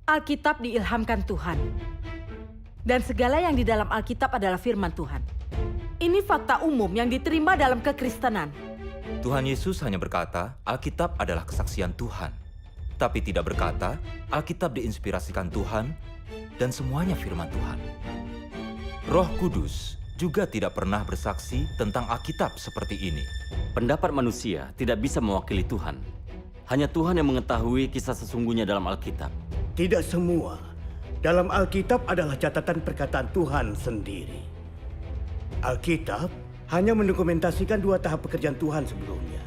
Alkitab diilhamkan Tuhan. Dan segala yang di dalam Alkitab adalah firman Tuhan. Ini fakta umum yang diterima dalam kekristenan. Tuhan Yesus hanya berkata, Alkitab adalah kesaksian Tuhan. Tapi tidak berkata, Alkitab diinspirasikan Tuhan dan semuanya firman Tuhan. Roh Kudus juga tidak pernah bersaksi tentang Alkitab seperti ini. Pendapat manusia tidak bisa mewakili Tuhan. Hanya Tuhan yang mengetahui kisah sesungguhnya dalam Alkitab. Tidak semua dalam Alkitab adalah catatan perkataan Tuhan sendiri. Alkitab hanya mendokumentasikan 2 tahap pekerjaan Tuhan sebelumnya.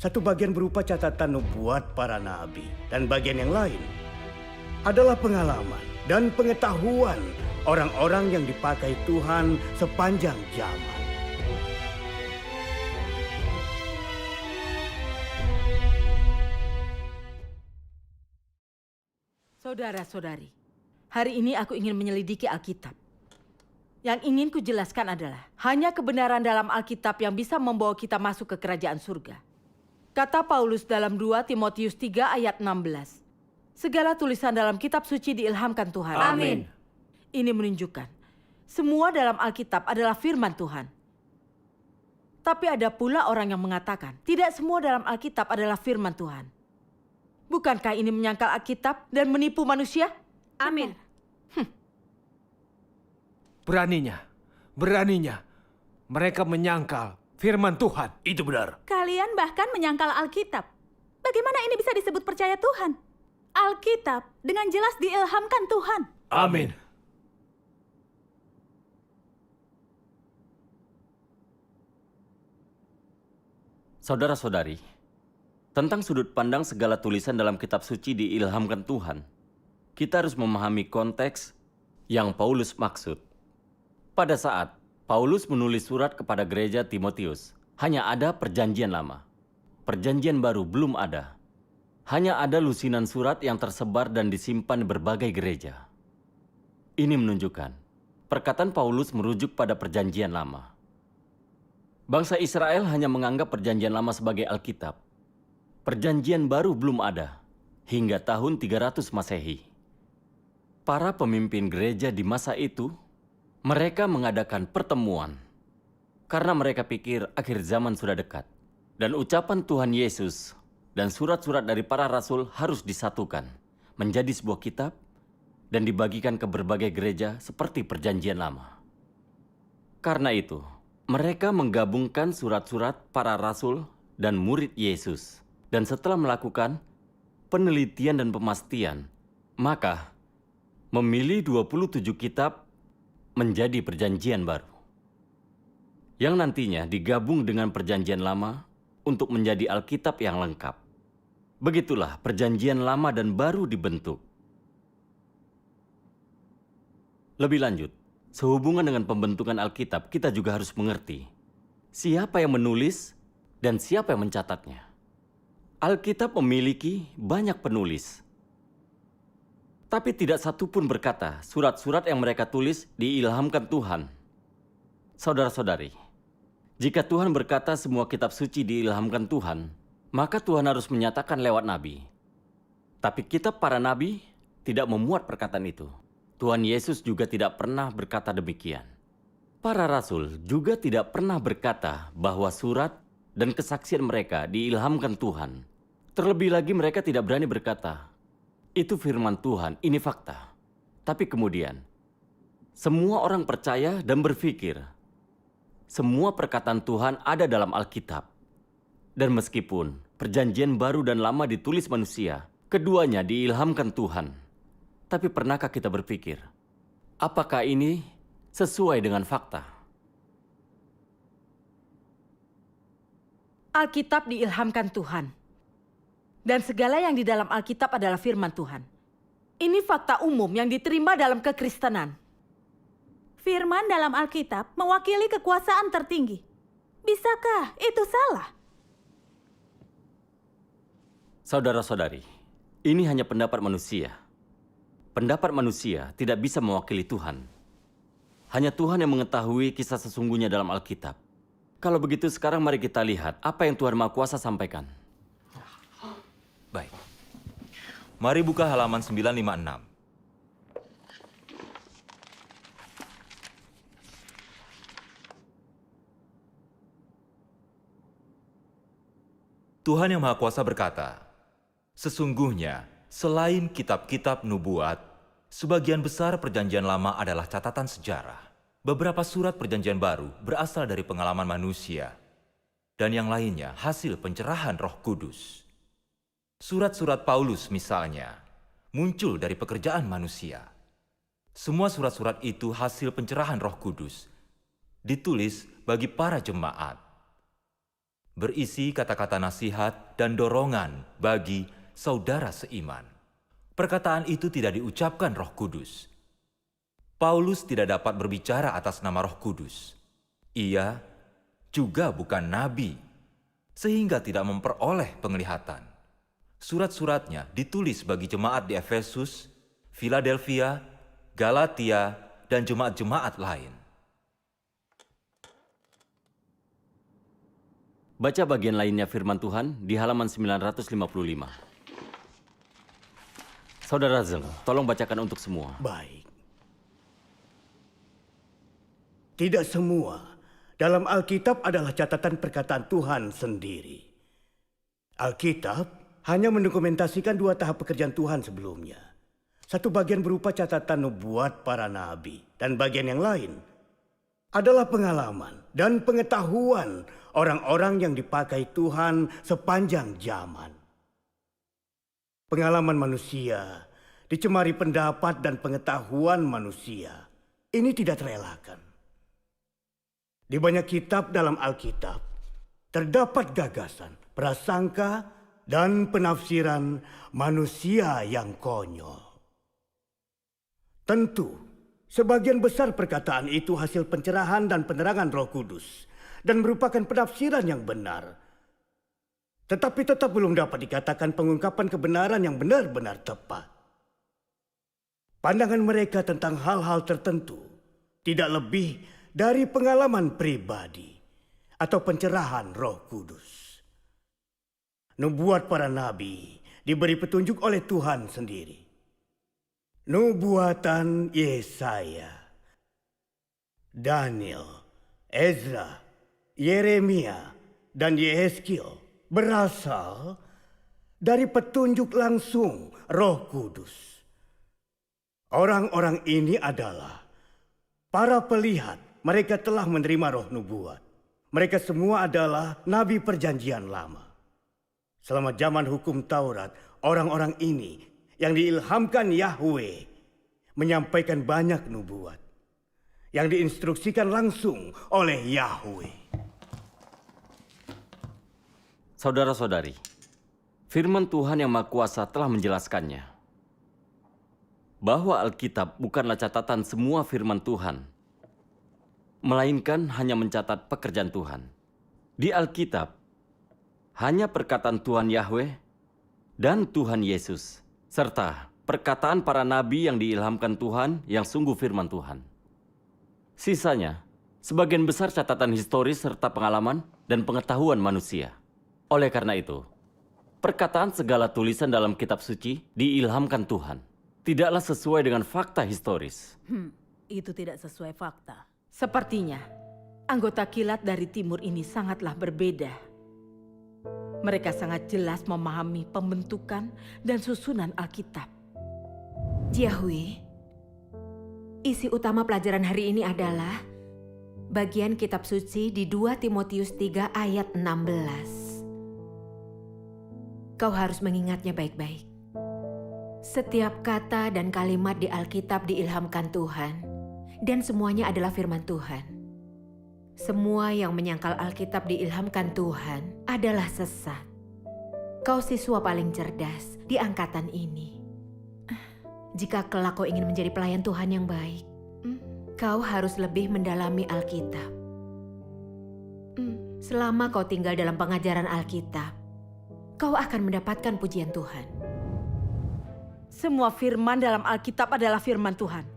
Satu bagian berupa catatan nubuat para nabi, dan bagian yang lain adalah pengalaman dan pengetahuan orang-orang yang dipakai Tuhan sepanjang zaman. Saudara-saudari, hari ini aku ingin menyelidiki Alkitab. Yang ingin kujelaskan adalah hanya kebenaran dalam Alkitab yang bisa membawa kita masuk ke kerajaan surga. Kata Paulus dalam 2 Timotius 3 ayat 16. Segala tulisan dalam kitab suci diilhamkan Tuhan. Amin. Ini menunjukkan semua dalam Alkitab adalah firman Tuhan. Tapi ada pula orang yang mengatakan tidak semua dalam Alkitab adalah firman Tuhan. Bukankah ini menyangkal Alkitab dan menipu manusia? Amin. Beraninya mereka menyangkal firman Tuhan. Itu benar. Kalian bahkan menyangkal Alkitab. Bagaimana ini bisa disebut percaya Tuhan? Alkitab dengan jelas diilhamkan Tuhan. Amin. Saudara-saudari, tentang sudut pandang segala tulisan dalam kitab suci diilhamkan Tuhan, kita harus memahami konteks yang Paulus maksud. Pada saat Paulus menulis surat kepada gereja Timotius, hanya ada perjanjian lama. Perjanjian baru belum ada. Hanya ada lusinan surat yang tersebar dan disimpan di berbagai gereja. Ini menunjukkan perkataan Paulus merujuk pada perjanjian lama. Bangsa Israel hanya menganggap perjanjian lama sebagai Alkitab. Perjanjian baru belum ada hingga tahun 300 Masehi. Para pemimpin gereja di masa itu, mereka mengadakan pertemuan karena mereka pikir akhir zaman sudah dekat. Dan ucapan Tuhan Yesus dan surat-surat dari para rasul harus disatukan menjadi sebuah kitab dan dibagikan ke berbagai gereja seperti perjanjian lama. Karena itu, mereka menggabungkan surat-surat para rasul dan murid Yesus. Dan setelah melakukan penelitian dan pemastian, maka memilih 27 kitab menjadi perjanjian baru. Yang nantinya digabung dengan perjanjian lama untuk menjadi Alkitab yang lengkap. Begitulah perjanjian lama dan baru dibentuk. Lebih lanjut, sehubungan dengan pembentukan Alkitab, kita juga harus mengerti siapa yang menulis dan siapa yang mencatatnya. Alkitab memiliki banyak penulis. Tapi tidak satu pun berkata surat-surat yang mereka tulis diilhamkan Tuhan. Saudara-saudari, jika Tuhan berkata semua kitab suci diilhamkan Tuhan, maka Tuhan harus menyatakan lewat nabi. Tapi kitab para nabi tidak memuat perkataan itu. Tuhan Yesus juga tidak pernah berkata demikian. Para rasul juga tidak pernah berkata bahwa surat dan kesaksian mereka diilhamkan Tuhan. Terlebih lagi mereka tidak berani berkata, itu firman Tuhan, ini fakta. Tapi kemudian, semua orang percaya dan berpikir, semua perkataan Tuhan ada dalam Alkitab. Dan meskipun perjanjian baru dan lama ditulis manusia, keduanya diilhamkan Tuhan. Tapi pernahkah kita berpikir, apakah ini sesuai dengan fakta? Alkitab diilhamkan Tuhan. Dan segala yang di dalam Alkitab adalah firman Tuhan. Ini fakta umum yang diterima dalam kekristenan. Firman dalam Alkitab mewakili kekuasaan tertinggi. Bisakah itu salah? Saudara-saudari, ini hanya pendapat manusia. Pendapat manusia tidak bisa mewakili Tuhan. Hanya Tuhan yang mengetahui kisah sesungguhnya dalam Alkitab. Kalau begitu sekarang mari kita lihat apa yang Tuhan Maha Kuasa sampaikan. Baik. Mari buka halaman 956. Tuhan Yang Maha Kuasa berkata, "Sesungguhnya, selain kitab-kitab nubuat, sebagian besar perjanjian lama adalah catatan sejarah. Beberapa surat perjanjian baru berasal dari pengalaman manusia, dan yang lainnya hasil pencerahan Roh Kudus. Surat-surat Paulus misalnya, muncul dari pekerjaan manusia. Semua surat-surat itu hasil pencerahan Roh Kudus, ditulis bagi para jemaat. Berisi kata-kata nasihat dan dorongan bagi saudara seiman. Perkataan itu tidak diucapkan Roh Kudus. Paulus tidak dapat berbicara atas nama Roh Kudus. Ia juga bukan nabi, sehingga tidak memperoleh penglihatan. Surat-suratnya ditulis bagi jemaat di Efesus, Philadelphia, Galatia, dan jemaat-jemaat lain." Baca bagian lainnya firman Tuhan di halaman 955. Saudara Zeng, tolong bacakan untuk semua. Baik. Tidak semua dalam Alkitab adalah catatan perkataan Tuhan sendiri. Alkitab hanya mendokumentasikan 2 tahap pekerjaan Tuhan sebelumnya. Satu bagian berupa catatan nubuat para nabi, dan bagian yang lain adalah pengalaman dan pengetahuan orang-orang yang dipakai Tuhan sepanjang zaman. Pengalaman manusia dicemari pendapat dan pengetahuan manusia. Ini tidak terelakkan. Di banyak kitab dalam Alkitab terdapat gagasan, prasangka, dan penafsiran manusia yang konyol. Tentu, sebagian besar perkataan itu hasil pencerahan dan penerangan Roh Kudus dan merupakan penafsiran yang benar. Tetapi tetap belum dapat dikatakan pengungkapan kebenaran yang benar-benar tepat. Pandangan mereka tentang hal-hal tertentu tidak lebih dari pengalaman pribadi atau pencerahan Roh Kudus. Nubuat para nabi diberi petunjuk oleh Tuhan sendiri. Nubuatan Yesaya, Daniel, Ezra, Yeremia, dan Yehezkiel berasal dari petunjuk langsung Roh Kudus. Orang-orang ini adalah para pelihat. Mereka telah menerima roh nubuat. Mereka semua adalah nabi perjanjian lama. Selama zaman hukum Taurat, orang-orang ini yang diilhamkan Yahweh menyampaikan banyak nubuat yang diinstruksikan langsung oleh Yahweh. Saudara-saudari, firman Tuhan Yang Maha Kuasa telah menjelaskannya. Bahwa Alkitab bukanlah catatan semua firman Tuhan, melainkan hanya mencatat pekerjaan Tuhan. Di Alkitab, hanya perkataan Tuhan Yahweh dan Tuhan Yesus, serta perkataan para nabi yang diilhamkan Tuhan yang sungguh firman Tuhan. Sisanya, sebagian besar catatan historis serta pengalaman dan pengetahuan manusia. Oleh karena itu, perkataan segala tulisan dalam kitab suci diilhamkan Tuhan. Tidaklah sesuai dengan fakta historis. Itu tidak sesuai fakta. Sepertinya, anggota kilat dari timur ini sangatlah berbeda. Mereka sangat jelas memahami pembentukan dan susunan Alkitab. Yahweh, isi utama pelajaran hari ini adalah bagian kitab suci di 2 Timotius 3 ayat 16. Kau harus mengingatnya baik-baik. Setiap kata dan kalimat di Alkitab diilhamkan Tuhan, dan semuanya adalah firman Tuhan. Semua yang menyangkal Alkitab diilhamkan Tuhan adalah sesat. Kau siswa paling cerdas di angkatan ini. Jika kelak kau ingin menjadi pelayan Tuhan yang baik, kau harus lebih mendalami Alkitab. Selama kau tinggal dalam pengajaran Alkitab, kau akan mendapatkan pujian Tuhan. Semua firman dalam Alkitab adalah firman Tuhan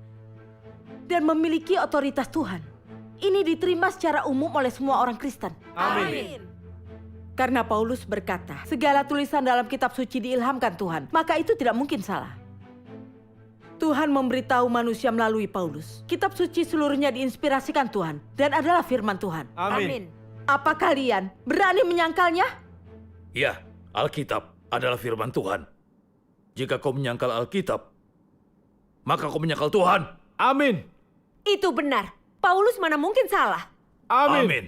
dan memiliki otoritas Tuhan. Ini diterima secara umum oleh semua orang Kristen. Amin. Karena Paulus berkata, segala tulisan dalam kitab suci diilhamkan Tuhan, maka itu tidak mungkin salah. Tuhan memberitahu manusia melalui Paulus. Kitab suci seluruhnya diinspirasikan Tuhan dan adalah firman Tuhan. Amin. Apa kalian berani menyangkalnya? Ya, Alkitab adalah firman Tuhan. Jika kau menyangkal Alkitab, maka kau menyangkal Tuhan. Amin. Itu benar. Paulus mana mungkin salah. Amin. Amin.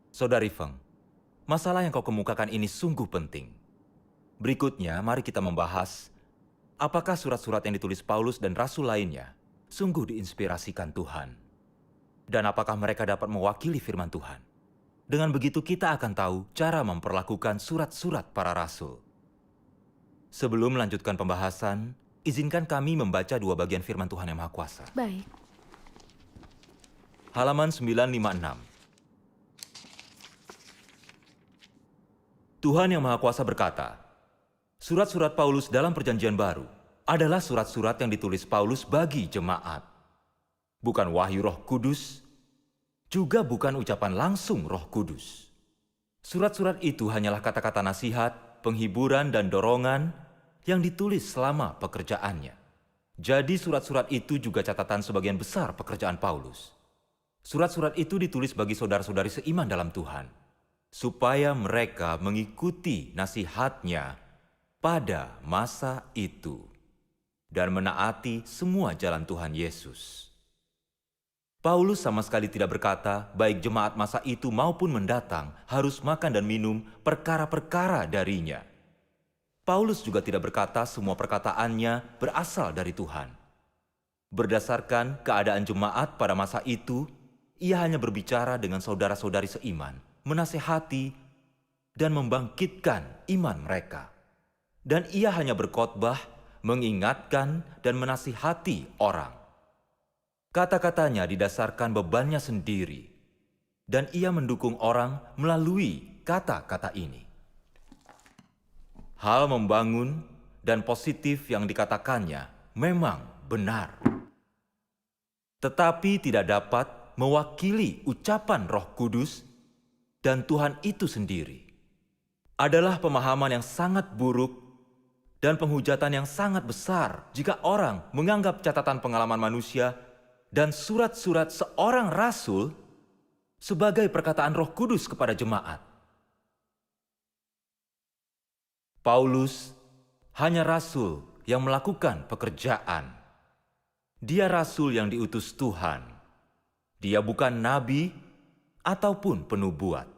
Saudari Feng, masalah yang kau kemukakan ini sungguh penting. Berikutnya, mari kita membahas apakah surat-surat yang ditulis Paulus dan rasul lainnya sungguh diinspirasikan Tuhan. Dan apakah mereka dapat mewakili firman Tuhan. Dengan begitu kita akan tahu cara memperlakukan surat-surat para rasul. Sebelum melanjutkan pembahasan, izinkan kami membaca dua bagian firman Tuhan yang Maha Kuasa. Baik. Halaman 956. Tuhan yang Maha Kuasa berkata, surat-surat Paulus dalam Perjanjian Baru adalah surat-surat yang ditulis Paulus bagi jemaat. Bukan wahyu Roh Kudus, juga bukan ucapan langsung Roh Kudus. Surat-surat itu hanyalah kata-kata nasihat, penghiburan, dan dorongan yang ditulis selama pekerjaannya. Jadi surat-surat itu juga catatan sebagian besar pekerjaan Paulus. Surat-surat itu ditulis bagi saudara-saudari seiman dalam Tuhan, supaya mereka mengikuti nasihatnya pada masa itu dan menaati semua jalan Tuhan Yesus. Paulus sama sekali tidak berkata baik jemaat masa itu maupun mendatang harus makan dan minum perkara-perkara darinya. Paulus juga tidak berkata semua perkataannya berasal dari Tuhan. Berdasarkan keadaan jemaat pada masa itu, ia hanya berbicara dengan saudara-saudari seiman, menasehati, dan membangkitkan iman mereka. Dan ia hanya berkhotbah, mengingatkan, dan menasihati orang. Kata-katanya didasarkan bebannya sendiri, dan ia mendukung orang melalui kata-kata ini. Hal membangun dan positif yang dikatakannya memang benar. Tetapi tidak dapat mewakili ucapan Roh Kudus dan Tuhan itu sendiri. Adalah pemahaman yang sangat buruk dan penghujatan yang sangat besar jika orang menganggap catatan pengalaman manusia dan surat-surat seorang rasul sebagai perkataan Roh Kudus kepada jemaat. Paulus hanya rasul yang melakukan pekerjaan. Dia rasul yang diutus Tuhan. Dia bukan nabi ataupun penubuat.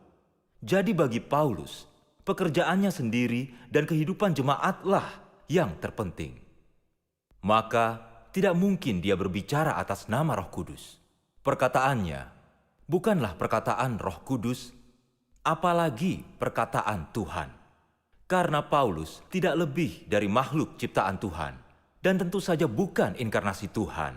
Jadi bagi Paulus, pekerjaannya sendiri dan kehidupan jemaatlah yang terpenting. Maka tidak mungkin dia berbicara atas nama Roh Kudus. Perkataannya bukanlah perkataan Roh Kudus, apalagi perkataan Tuhan. Karena Paulus tidak lebih dari makhluk ciptaan Tuhan, dan tentu saja bukan inkarnasi Tuhan.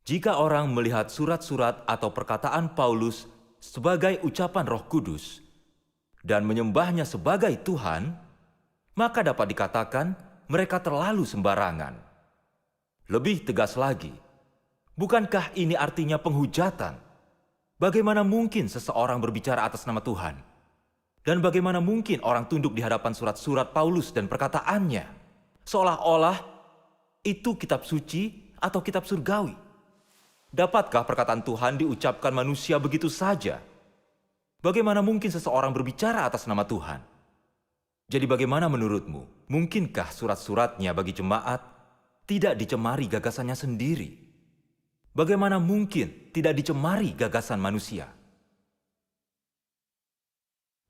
Jika orang melihat surat-surat atau perkataan Paulus sebagai ucapan Roh Kudus dan menyembahnya sebagai Tuhan, maka dapat dikatakan mereka terlalu sembarangan. Lebih tegas lagi, bukankah ini artinya penghujatan? Bagaimana mungkin seseorang berbicara atas nama Tuhan? Dan bagaimana mungkin orang tunduk di hadapan surat-surat Paulus dan perkataannya? Seolah-olah itu kitab suci atau kitab surgawi. Dapatkah perkataan Tuhan diucapkan manusia begitu saja? Bagaimana mungkin seseorang berbicara atas nama Tuhan? Jadi bagaimana menurutmu? Mungkinkah surat-suratnya bagi jemaat tidak dicemari gagasannya sendiri? Bagaimana mungkin tidak dicemari gagasan manusia?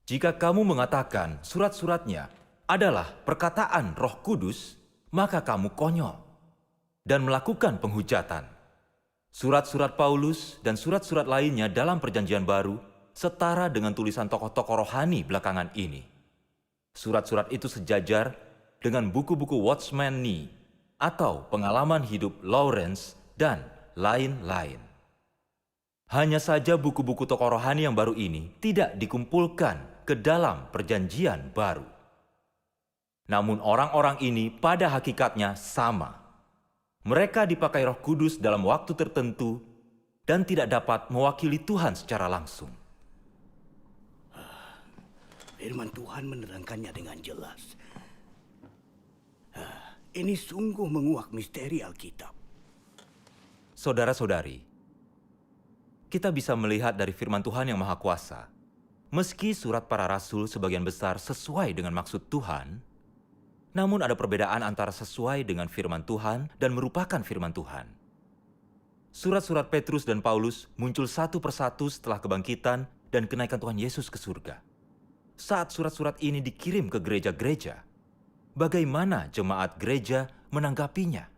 Jika kamu mengatakan surat-suratnya adalah perkataan Roh Kudus, maka kamu konyol dan melakukan penghujatan. Surat-surat Paulus dan surat-surat lainnya dalam Perjanjian Baru setara dengan tulisan tokoh-tokoh rohani belakangan ini. Surat-surat itu sejajar dengan buku-buku Watchman Nee atau pengalaman hidup Lawrence dan lain-lain. Hanya saja buku-buku tokoh rohani yang baru ini tidak dikumpulkan ke dalam Perjanjian Baru. Namun orang-orang ini pada hakikatnya sama. Mereka dipakai Roh Kudus dalam waktu tertentu dan tidak dapat mewakili Tuhan secara langsung. Firman Tuhan menerangkannya dengan jelas. Ini sungguh menguak misteri Alkitab. Saudara-saudari, kita bisa melihat dari firman Tuhan yang Maha Kuasa, meski surat para rasul sebagian besar sesuai dengan maksud Tuhan, namun ada perbedaan antara sesuai dengan firman Tuhan dan merupakan firman Tuhan. Surat-surat Petrus dan Paulus muncul satu persatu setelah kebangkitan dan kenaikan Tuhan Yesus ke surga. Saat surat-surat ini dikirim ke gereja-gereja, bagaimana jemaat gereja menanggapinya?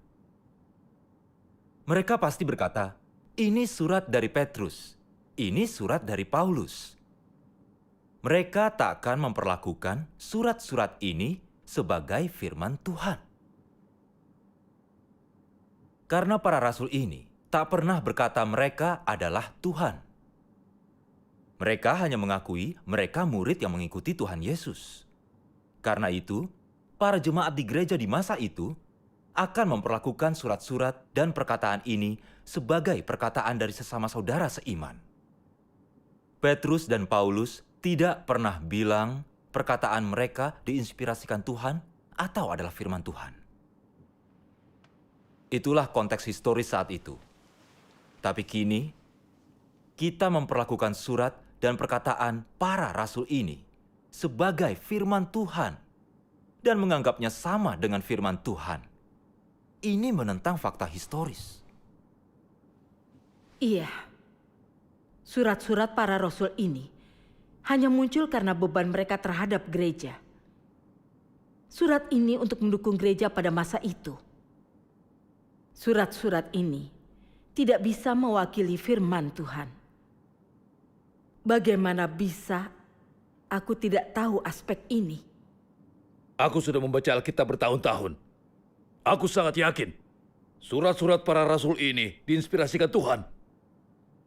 Mereka pasti berkata, ini surat dari Petrus, ini surat dari Paulus. Mereka tak akan memperlakukan surat-surat ini sebagai firman Tuhan. Karena para rasul ini tak pernah berkata mereka adalah Tuhan. Mereka hanya mengakui mereka murid yang mengikuti Tuhan Yesus. Karena itu, para jemaat di gereja di masa itu akan memperlakukan surat-surat dan perkataan ini sebagai perkataan dari sesama saudara seiman. Petrus dan Paulus tidak pernah bilang perkataan mereka diinspirasikan Tuhan atau adalah firman Tuhan. Itulah konteks historis saat itu. Tapi kini, kita memperlakukan surat dan perkataan para rasul ini sebagai firman Tuhan dan menganggapnya sama dengan firman Tuhan. Ini menentang fakta historis. Iya, surat-surat para rasul ini hanya muncul karena beban mereka terhadap gereja. Surat ini untuk mendukung gereja pada masa itu. Surat-surat ini tidak bisa mewakili firman Tuhan. Bagaimana bisa aku tidak tahu aspek ini? Aku sudah membaca Alkitab bertahun-tahun. Aku sangat yakin surat-surat para rasul ini diinspirasikan Tuhan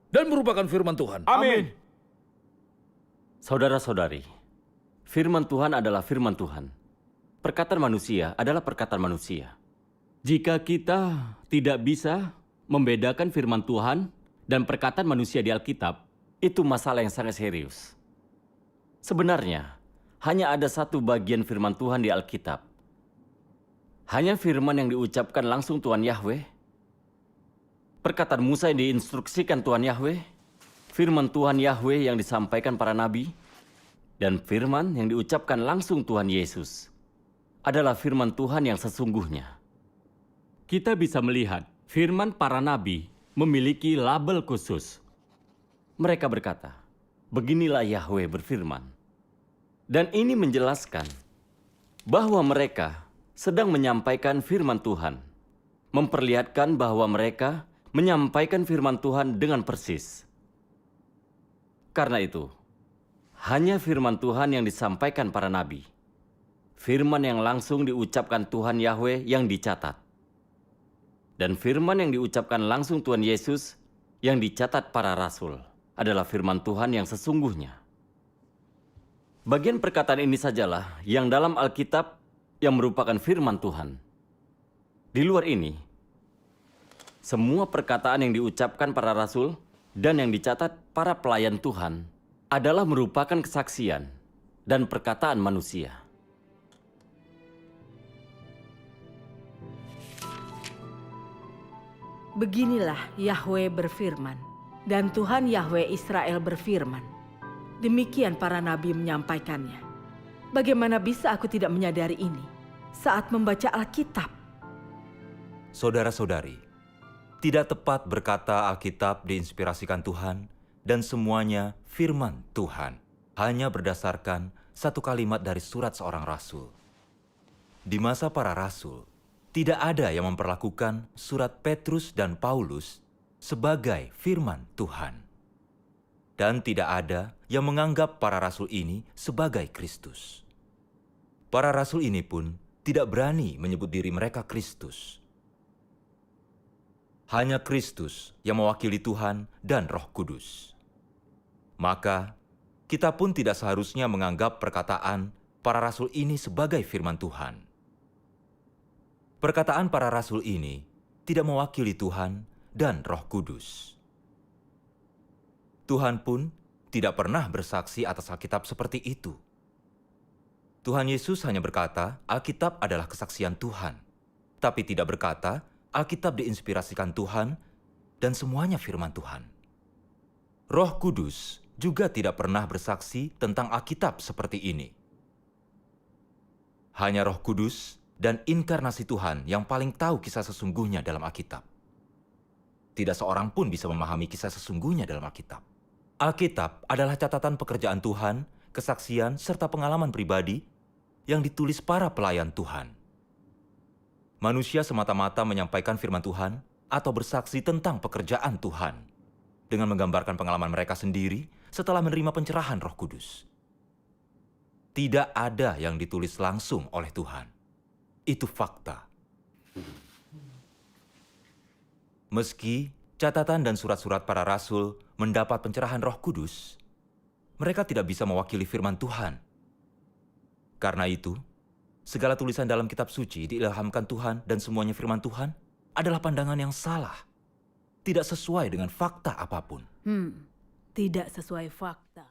dan merupakan firman Tuhan. Amin. Saudara-saudari, firman Tuhan adalah firman Tuhan. Perkataan manusia adalah perkataan manusia. Jika kita tidak bisa membedakan firman Tuhan dan perkataan manusia di Alkitab, itu masalah yang sangat serius. Sebenarnya, hanya ada satu bagian firman Tuhan di Alkitab. Hanya firman yang diucapkan langsung Tuhan Yahweh. Perkataan Musa yang diinstruksikan Tuhan Yahweh. Firman Tuhan Yahweh yang disampaikan para nabi. Dan firman yang diucapkan langsung Tuhan Yesus adalah firman Tuhan yang sesungguhnya. Kita bisa melihat firman para nabi memiliki label khusus. Mereka berkata, beginilah Yahweh berfirman. Dan ini menjelaskan bahwa mereka sedang menyampaikan firman Tuhan. Memperlihatkan bahwa mereka menyampaikan firman Tuhan dengan persis. Karena itu, hanya firman Tuhan yang disampaikan para nabi. Firman yang langsung diucapkan Tuhan Yahweh yang dicatat. Dan firman yang diucapkan langsung Tuhan Yesus yang dicatat para rasul adalah firman Tuhan yang sesungguhnya. Bagian perkataan ini sajalah yang dalam Alkitab yang merupakan firman Tuhan. Di luar ini, semua perkataan yang diucapkan para rasul dan yang dicatat para pelayan Tuhan adalah merupakan kesaksian dan perkataan manusia. Beginilah Yahweh berfirman, dan Tuhan Yahweh Israel berfirman. Demikian para nabi menyampaikannya. Bagaimana bisa aku tidak menyadari ini saat membaca Alkitab? Saudara-saudari, tidak tepat berkata Alkitab diinspirasikan Tuhan dan semuanya firman Tuhan hanya berdasarkan satu kalimat dari surat seorang rasul. Di masa para rasul, tidak ada yang memperlakukan surat Petrus dan Paulus sebagai firman Tuhan. Dan tidak ada yang menganggap para rasul ini sebagai Kristus. Para rasul ini pun tidak berani menyebut diri mereka Kristus. Hanya Kristus yang mewakili Tuhan dan Roh Kudus. Maka, kita pun tidak seharusnya menganggap perkataan para rasul ini sebagai firman Tuhan. Perkataan para rasul ini tidak mewakili Tuhan dan Roh Kudus. Tuhan pun tidak pernah bersaksi atas Alkitab seperti itu. Tuhan Yesus hanya berkata, Alkitab adalah kesaksian Tuhan. Tapi tidak berkata, Alkitab diinspirasikan Tuhan dan semuanya firman Tuhan. Roh Kudus juga tidak pernah bersaksi tentang Alkitab seperti ini. Hanya Roh Kudus dan inkarnasi Tuhan yang paling tahu kisah sesungguhnya dalam Alkitab. Tidak seorang pun bisa memahami kisah sesungguhnya dalam Alkitab. Alkitab adalah catatan pekerjaan Tuhan, kesaksian, serta pengalaman pribadi yang ditulis para pelayan Tuhan. Manusia semata-mata menyampaikan firman Tuhan atau bersaksi tentang pekerjaan Tuhan dengan menggambarkan pengalaman mereka sendiri setelah menerima pencerahan Roh Kudus. Tidak ada yang ditulis langsung oleh Tuhan. Itu fakta. Meski catatan dan surat-surat para rasul mendapat pencerahan Roh Kudus, mereka tidak bisa mewakili firman Tuhan. Karena itu, segala tulisan dalam kitab suci diilhamkan Tuhan dan semuanya firman Tuhan adalah pandangan yang salah. Tidak sesuai dengan fakta apapun. Tidak sesuai fakta.